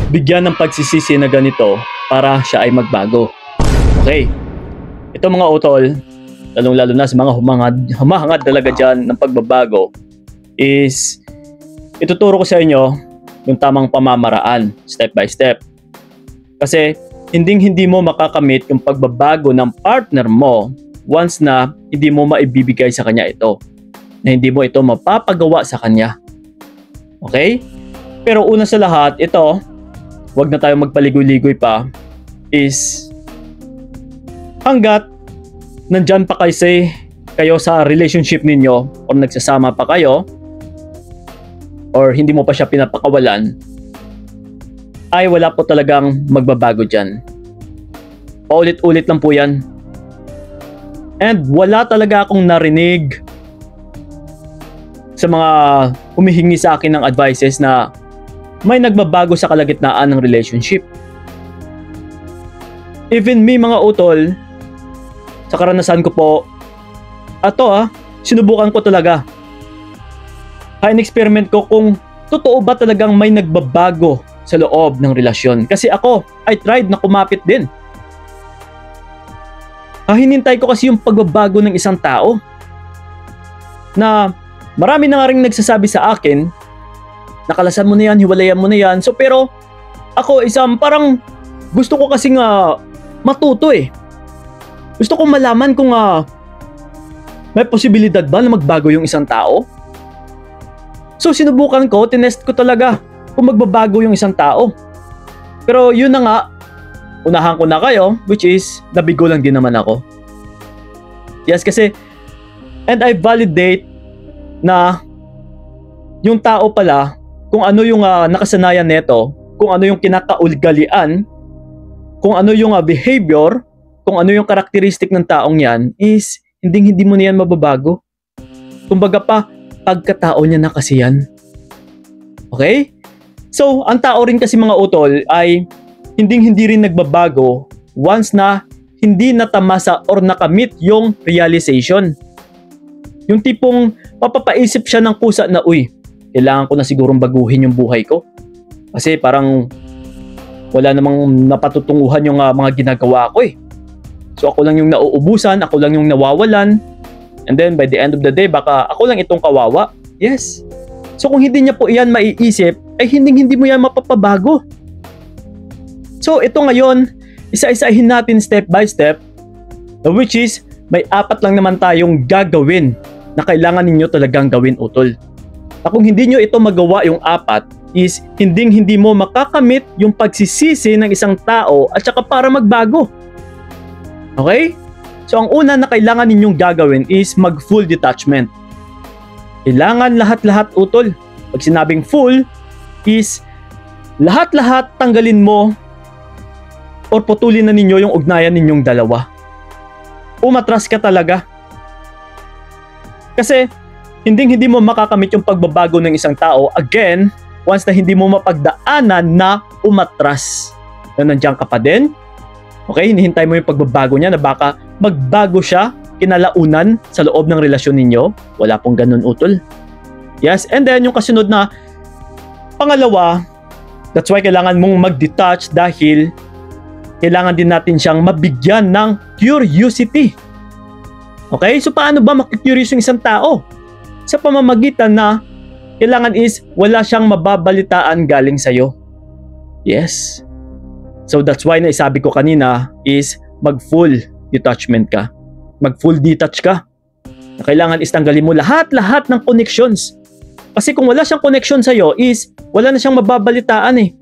bigyan ng pagsisisi na ganito para siya ay magbago. Okay, ito mga utol, lalong-lalo na sa mga humahangad talaga dyan ng pagbabago, is ituturo ko sa inyo yung tamang pamamaraan, step by step. Kasi hindi mo makakamit yung pagbabago ng partner mo once na hindi mo maibibigay sa kanya ito, na hindi mo ito mapapagawa sa kanya. Okay? Pero una sa lahat, ito, wag na tayo magpaligoy-ligoy pa, is hanggat nandyan pa kayo sa relationship ninyo or nagsasama pa kayo or hindi mo pa siya pinapakawalan, ay wala po talagang magbabago dyan. Paulit-ulit lang po yan. And wala talaga akong narinig sa mga humihingi sa akin ng advices na may nagbabago sa kalagitnaan ng relationship. Even me mga utol, sa karanasan ko po, sinubukan ko talaga. In-experiment ko kung totoo ba talagang may nagbabago sa loob ng relasyon. Kasi ako, I tried na kumapit din. Hinintay ko kasi yung pagbabago ng isang tao. Na marami na nga rin nagsasabi sa akin, nakalasan mo na yan, hiwalayan mo na yan. So pero ako parang gusto ko kasi nga matuto eh. Gusto ko malaman kung may posibilidad ba na magbago yung isang tao. So sinubukan ko, tinest ko talaga kung magbabago yung isang tao. Pero yun na nga, unahan ko na kayo, which is nabigo lang din naman ako. Yes, kasi and I validate na yung tao pala, kung ano yung nakasanayan neto, kung ano yung kinakaugalian, kung ano yung behavior, kung ano yung karakteristik ng taong yan, is hindi mo na yan mababago. Kumbaga pa, pagkatao niya na kasi yan. Okay? So, ang tao rin kasi mga utol ay hindi rin nagbabago once na hindi natamasa or nakamit yung realization. Yung tipong mapapaisip siya ng kusa na, uy, kailangan ko na sigurong baguhin yung buhay ko. Kasi parang wala namang napatutunguhan yung mga ginagawa ko eh. So ako lang yung nauubusan, ako lang yung nawawalan. And then by the end of the day, baka ako lang itong kawawa. Yes. So kung hindi niya po iyan maiisip, ay hindi mo yan mapapabago. So ito ngayon, isa-isahin natin step by step, which is may 4 lang naman tayong gagawin na kailangan ninyo talagang gawin, utol. Na kung hindi nyo ito magawa yung 4, is hindi mo makakamit yung pagsisisi ng isang tao at saka para magbago. Okay? So ang una na kailangan ninyong gagawin is mag-full detachment. Kailangan lahat-lahat, utol. Pag sinabing full, is lahat-lahat tanggalin mo or putulin na ninyo yung ugnayan ninyong dalawa. Umatras ka talaga. Kasi hindi mo makakamit yung pagbabago ng isang tao again once na hindi mo mapagdaanan na umatras. Na nandiyan ka pa din. Okay, hinihintay mo yung pagbabago niya na baka magbago siya kinalaunan sa loob ng relasyon ninyo. Wala pong ganun, utol. Yes, and then yung kasunod na pangalawa, that's why kailangan mong mag-detach dahil kailangan din natin siyang mabigyan ng curiosity. Okay, so paano ba makikurious yung isang tao? Sa pamamagitan na kailangan is wala siyang mababalitaan galing sa'yo. Yes. So that's why na isabi ko kanina is mag-full detachment ka. Mag-full detach ka. Na kailangan is tanggalin mo lahat-lahat ng connections. Kasi kung wala siyang connection sa'yo is wala na siyang mababalitaan eh.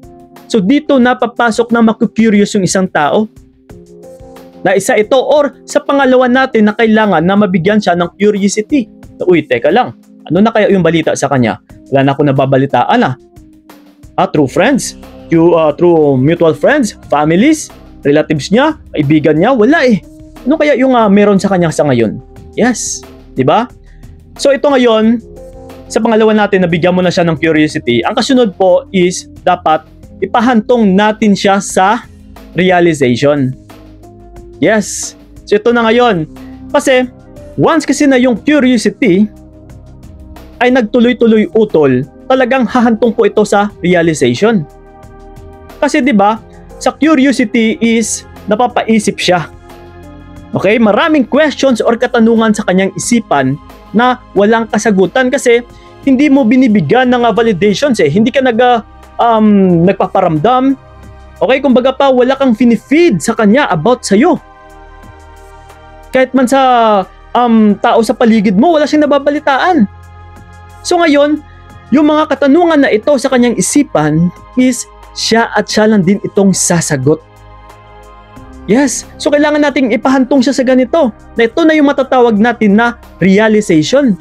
So dito napapasok na makikurious yung isang tao. Na isa ito or sa pangalawa natin na kailangan na mabigyan siya ng curiosity. Na, uy, teka lang. Ano na kaya yung balita sa kanya? Wala na akong nababalitaan ah. Through friends. Through mutual friends, families, relatives niya, kaibigan niya, wala eh. Ano kaya yung meron sa kanya sa ngayon? Yes, 'di ba? So ito ngayon, sa pangalawa natin nabigyan mo na siya ng curiosity. Ang kasunod po is dapat ipahantong natin siya sa realization. Yes. So ito na ngayon. Kasi once kasi na yung curiosity ay nagtuloy-tuloy, utol, talagang hahantong po ito sa realization. Kasi 'di ba, sa curiosity is napapaisip siya. Okay? Maraming questions or katanungan sa kanyang isipan na walang kasagutan kasi hindi mo binibigyan ng validations eh. Hindi ka nagpaparamdam. Okay? Kumbaga pa, wala kang finifeed sa kanya about sa'yo. Kahit man sa tao sa paligid mo, wala siyang nababalitaan. So ngayon, yung mga katanungan na ito sa kanyang isipan is siya lang din itong sasagot. Yes, so kailangan nating ipahantong siya sa ganito. Na ito na yung matatawag natin na realization.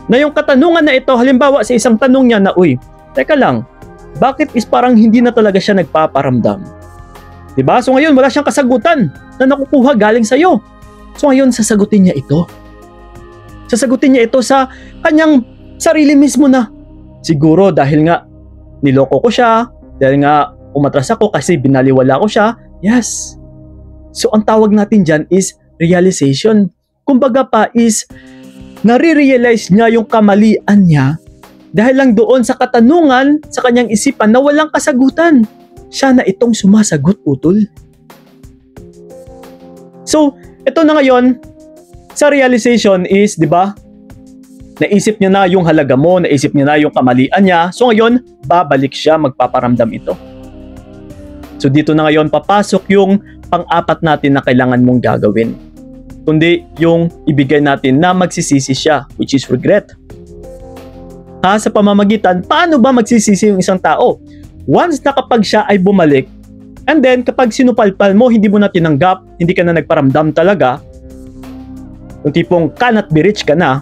Na yung katanungan na ito, halimbawa sa isang tanong niya na, uy, teka lang, bakit is parang hindi na talaga siya nagpaparamdam? Diba? So ngayon, wala siyang kasagutan na nakukuha galing sa'yo. So ngayon, sasagutin niya ito. Sasagutin niya ito sa kanyang sarili mismo na, siguro dahil nga niloko ko siya, dahil nga umatras ako kasi binaliwala ko siya. Yes. So ang tawag natin dyan is realization. Kumbaga pa is nare-realize niya yung kamalian niya dahil lang doon sa katanungan sa kanyang isipan na walang kasagutan. Siya na itong sumasagot, utol. So, ito na ngayon, sa realization is, di ba, naisip niya na yung halaga mo, naisip niya na yung kamalian niya. So ngayon, babalik siya, magpaparamdam ito. So dito na ngayon papasok yung pang-apat natin na kailangan mong gagawin. Kundi yung ibigay natin na magsisisi siya, which is regret. Sa pamamagitan, paano ba magsisisi yung isang tao? Once na kapag siya ay bumalik, and then kapag sinupalpal mo, hindi mo na tinanggap, hindi ka na nagparamdam talaga, yung tipong cannot be reached ka na,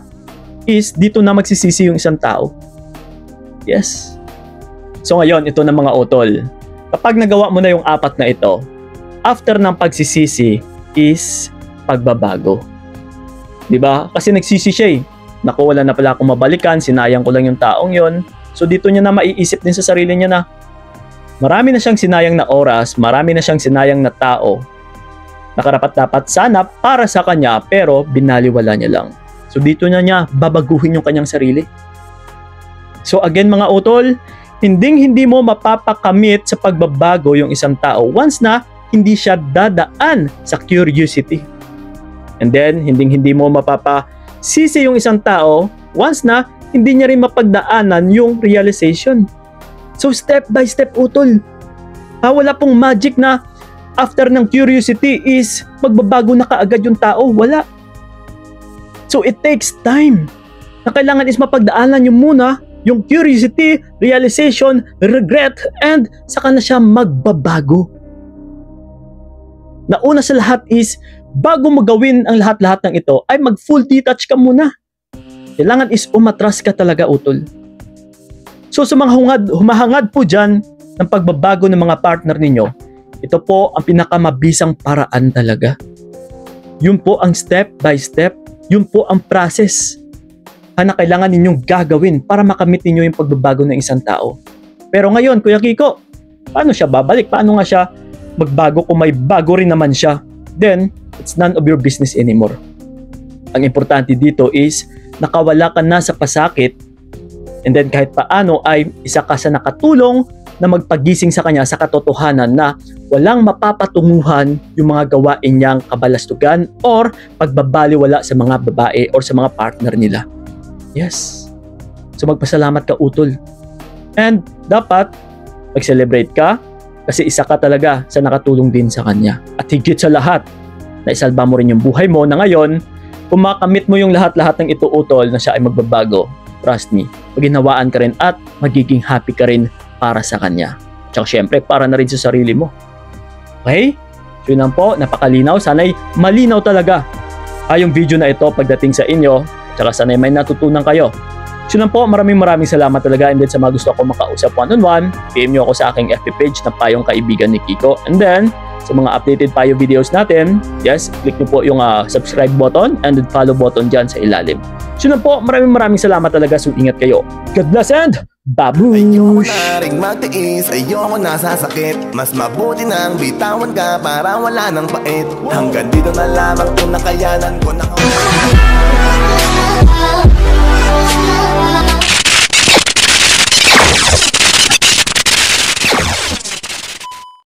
is dito na magsisisi yung isang tao. Yes. So ngayon, ito na mga utol. Kapag nagawa mo na yung apat na ito, after ng pagsisisi is pagbabago. Diba? Kasi nagsisi siya eh. Naku, wala na pala akong mabalikan, sinayang ko lang yung taong yon. So dito niya na maiisip din sa sarili niya na marami na siyang sinayang na oras, marami na siyang sinayang na tao. Nakarapat-dapat sana para sa kanya pero binaliwala niya lang. So dito niya babaguhin yung kanyang sarili. So again mga utol, hindi mo mapapakamit sa pagbabago yung isang tao once na hindi siya dadaan sa curiosity. And then, hindi mo mapapasisi yung isang tao once na hindi niya rin mapagdaanan yung realization. So step by step utol. Wala pong magic na after ng curiosity is magbabago na kaagad yung tao. Wala. So it takes time. Na kailangan is mapagdaanan yung muna yung curiosity, realization, regret, and saka na siya magbabago. Nauna sa lahat is, bago mo gawin ang lahat-lahat ng ito, ay mag-full detach ka muna. Kailangan is umatras ka talaga, utol. So sa mga humahangad po dyan ng pagbabago ng mga partner ninyo, ito po ang pinakamabisang paraan talaga. Yun po ang step by step, yun po ang process na kailangan ninyong gagawin para makamit ninyo yung pagbabago ng isang tao. Pero ngayon, Kuya Kiko, paano siya babalik? Paano nga siya magbago kung may bago rin naman siya? Then, it's none of your business anymore. Ang importante dito is nakawala ka na sa pasakit and then kahit paano ay isa ka sa nakatulong na magpagising sa kanya sa katotohanan na walang mapapatunguhan yung mga gawain niyang kabalastugan or pagbabaliwala sa mga babae or sa mga partner nila. Yes. So magpasalamat ka, utol. And dapat mag-celebrate ka kasi isa ka talaga sa nakatulong din sa kanya. At higit sa lahat, naisalba mo rin yung buhay mo na ngayon, kung makamit mo yung lahat-lahat ng ito, utol, na siya ay magbabago, trust me, maginhawaan ka rin at magiging happy ka rin para sa kanya. Tsaka syempre, para na rin sa sarili mo. Okay? So yun lang po, napakalinaw. Sana'y malinaw talaga yung video na ito pagdating sa inyo. Tsaka sana'y may natutunan kayo. So lang po, maraming salamat talaga. And then sa mga gusto ako makausap one-on-one, PM nyo ako sa aking FB page na Payong Kaibigan ni Kiko. And then, sa mga updated Payo videos natin, yes, click nyo po yung subscribe button and then follow button dyan sa ilalim. So lang po, maraming salamat talaga. So ingat kayo. God bless and babush! Ayoko na rin magtiis, ayoko na sasakit. Mas mabuti nang bitawan ka para wala nang pait. Hanggang dito na lamang kung nakayanan ko na